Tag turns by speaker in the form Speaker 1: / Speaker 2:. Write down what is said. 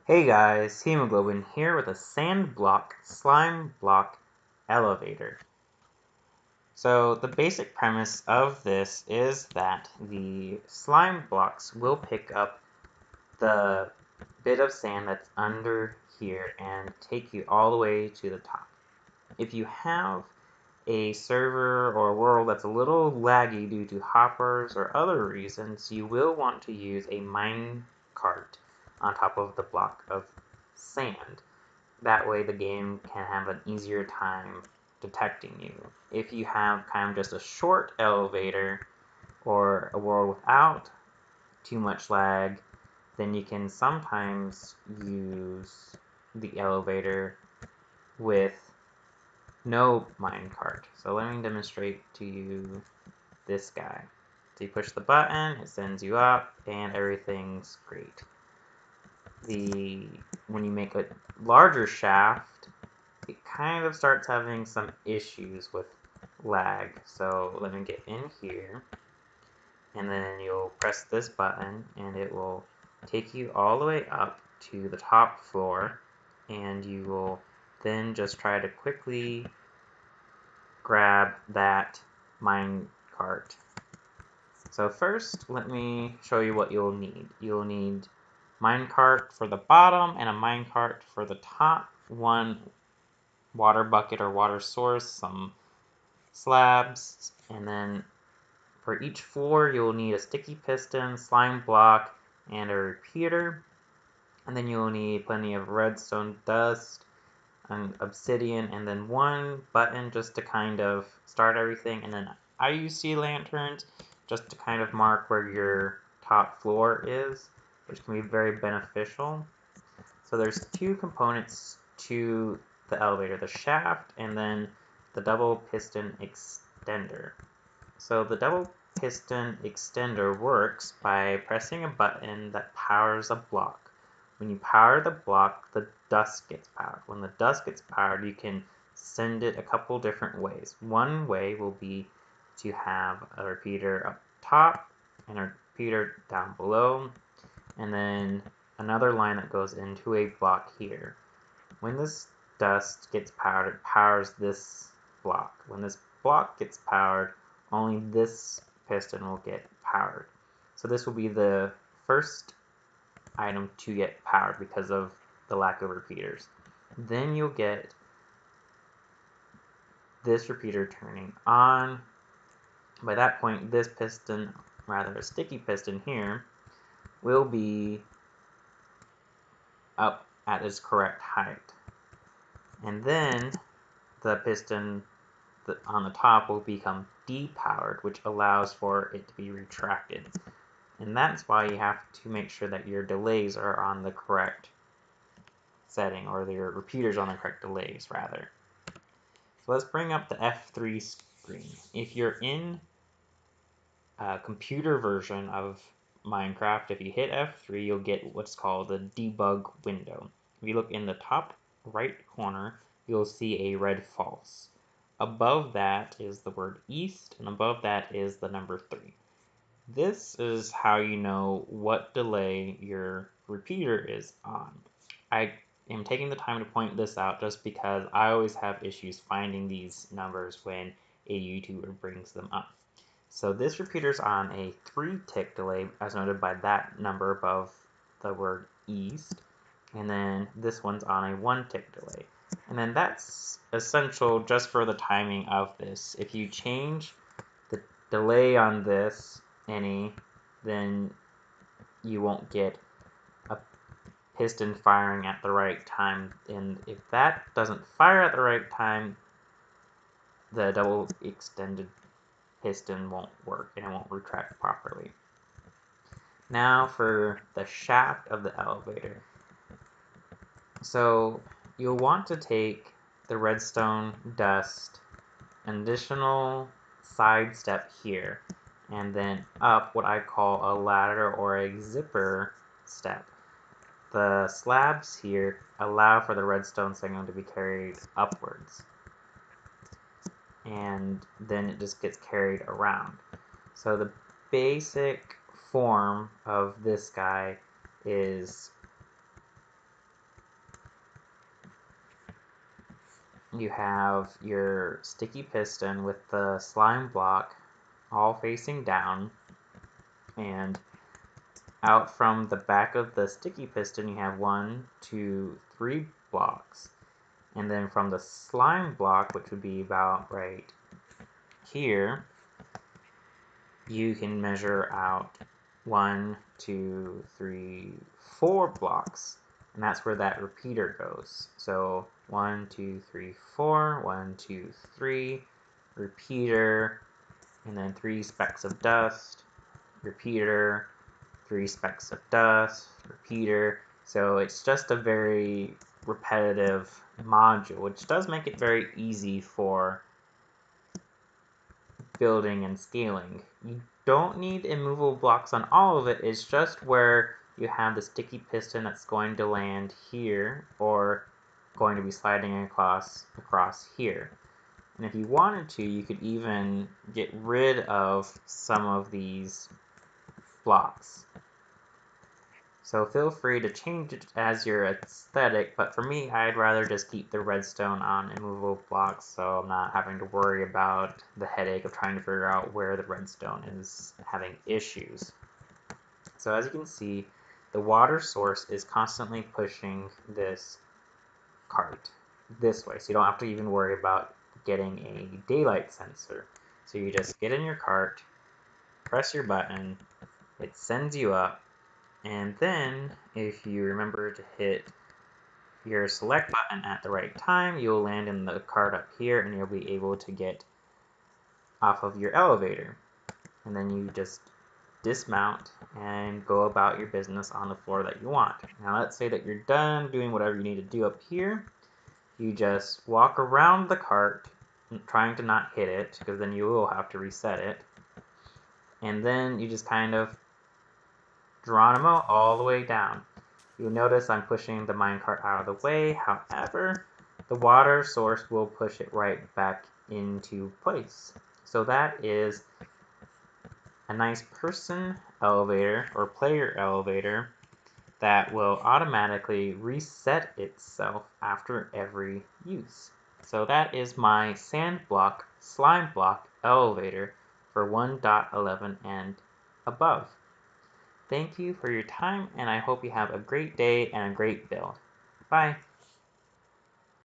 Speaker 1: Hey guys, Hemoglobin here with a sand block, slime block elevator. So the basic premise of this is that the slime blocks will pick up the bit of sand that's under here and take you all the way to the top. If you have a server or a world that's a little laggy due to hoppers or other reasons, you will want to use a mine cart on top of the block of sand. That way the game can have an easier time detecting you. If you have kind of just a short elevator or a world without too much lag, then you can sometimes use the elevator with no minecart. So let me demonstrate to you this guy. So you push the button, it sends you up, and everything's great. When you make a larger shaft, it kind of starts having some issues with lag. So let me get in here, and then you'll press this button, and it will take you all the way up to the top floor, and you will then just try to quickly grab that mine cart. So first, let me show you what you'll need. You'll need minecart for the bottom and a minecart for the top, one water bucket or water source, some slabs, and then for each floor you'll need a sticky piston, slime block, and a repeater. And then you'll need plenty of redstone dust and obsidian, and then one button just to kind of start everything. And then I use sea lanterns just to kind of mark where your top floor is, which can be very beneficial. So there's two components to the elevator, the shaft and then the double piston extender. So the double piston extender works by pressing a button that powers a block. When you power the block, the dust gets powered. When the dust gets powered, you can send it a couple different ways. One way will be to have a repeater up top and a repeater down below, and then another line that goes into a block here. When this dust gets powered, it powers this block. When this block gets powered, only this piston will get powered. So this will be the first item to get powered because of the lack of repeaters. Then you'll get this repeater turning on. By that point, this piston, rather a sticky piston here, will be up at its correct height. And then the piston on the top will become depowered, which allows for it to be retracted. And that's why you have to make sure that your delays are on the correct setting, or your repeaters on the correct delays, rather. So let's bring up the F3 screen. If you're in a computer version of Minecraft, if you hit F3, you'll get what's called the debug window. If you look in the top right corner, you'll see a red false. Above that is the word east, and above that is the number 3. This is how you know what delay your repeater is on. I am taking the time to point this out just because I always have issues finding these numbers when a YouTuber brings them up. So this repeater's on a 3-tick delay, as noted by that number above the word east, and then this one's on a 1-tick delay. And then that's essential just for the timing of this. If you change the delay on this any, then you won't get a piston firing at the right time. And if that doesn't fire at the right time, the double extended piston won't work and it won't retract properly. Now for the shaft of the elevator. So you'll want to take the redstone dust, an additional side step here, and then up what I call a ladder or a zipper step. The slabs here allow for the redstone signal to be carried upwards, and then it just gets carried around. So the basic form of this guy is you have your sticky piston with the slime block all facing down, and out from the back of the sticky piston you have 1, 2, 3 blocks, and then from the slime block, which would be about right here, you can measure out 1, 2, 3, 4 blocks, and that's where that repeater goes. So 1, 2, 3, 4, 1, 2, 3, repeater, and then 3 specks of dust, repeater, 3 specks of dust, repeater. So it's just a very repetitive module, which does make it very easy for building and scaling. You don't need immovable blocks on all of it, it's just where you have the sticky piston that's going to land here or going to be sliding across here. And if you wanted to, you could even get rid of some of these blocks. So feel free to change it as your aesthetic, but for me, I'd rather just keep the redstone on immovable blocks so I'm not having to worry about the headache of trying to figure out where the redstone is having issues. So as you can see, the water source is constantly pushing this cart this way, so you don't have to even worry about getting a daylight sensor. So you just get in your cart, press your button, it sends you up, and then if you remember to hit your select button at the right time, you'll land in the cart up here and you'll be able to get off of your elevator. And then you just dismount and go about your business on the floor that you want. Now let's say that you're done doing whatever you need to do up here. You just walk around the cart, trying to not hit it, because then you will have to reset it. And then you just kind of Geronimo all the way down. You'll notice I'm pushing the minecart out of the way, however, the water source will push it right back into place. So that is a nice person elevator or player elevator that will automatically reset itself after every use. So that is my sand block, slime block elevator for 1.11 and above. Thank you for your time, and I hope you have a great day and a great build. Bye.